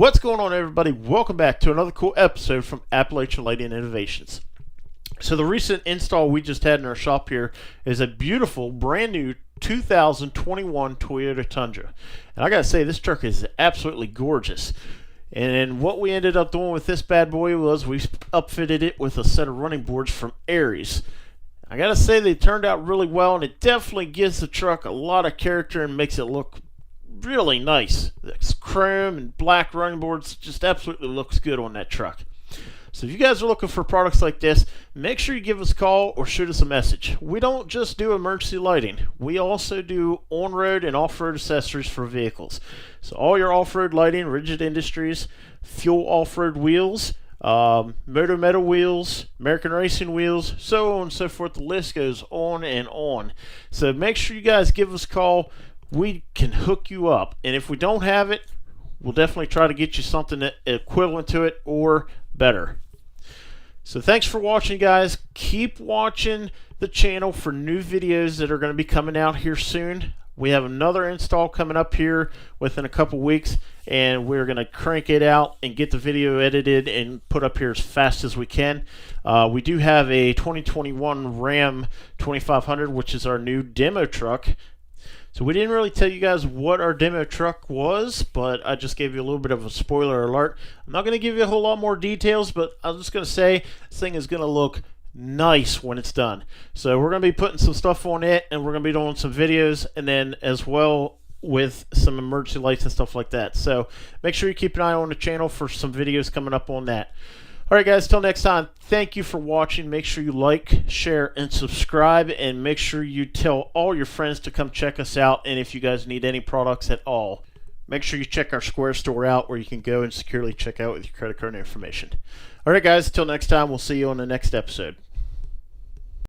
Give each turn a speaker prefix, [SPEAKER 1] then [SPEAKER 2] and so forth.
[SPEAKER 1] What's going on, everybody? Welcome back to another cool episode from Appalachian Lighting Innovations. So the recent install we just had in our shop here is a beautiful brand new 2021 Toyota Tundra. And I gotta say, this truck is absolutely gorgeous. And what we ended up doing with this bad boy was we upfitted it with a set of running boards from Aries. I gotta say, they turned out really well, and it definitely gives the truck a lot of character and makes it look really nice. It's chrome and black running boards, just absolutely looks good on that truck. So if you guys are looking for products like this, make sure you give us a call or shoot us a message. We don't just do emergency lighting, we also do on-road and off-road accessories for vehicles. So all your off-road lighting, Rigid Industries, fuel off-road wheels, Moto Metal wheels, American Racing wheels, so on and so forth. The list goes on and on. So make sure you guys give us a call. We can hook you up, and if we don't have it, we'll definitely try to get you something equivalent to it or better. So thanks for watching, guys. Keep watching the channel for new videos that are going to be coming out here soon. We have another install coming up here within a couple weeks, and we're going to crank it out and get the video edited and put up here as fast as we can. We do have a 2021 Ram 2500, which is our new demo truck. So we didn't really tell you guys what our demo truck was, but I just gave you a little bit of a spoiler alert. I'm not going to give you a whole lot more details, but I'm just going to say this thing is going to look nice when it's done. So we're going to be putting some stuff on it, and we're going to be doing some videos, and then as well with some emergency lights and stuff like that. So make sure you keep an eye on the channel for some videos coming up on that. Alright guys, till next time, thank you for watching. Make sure you like, share, and subscribe, and make sure you tell all your friends to come check us out. And if you guys need any products at all, make sure you check our Square store out, where you can go and securely check out with your credit card information. Alright guys, till next time, we'll see you on the next episode.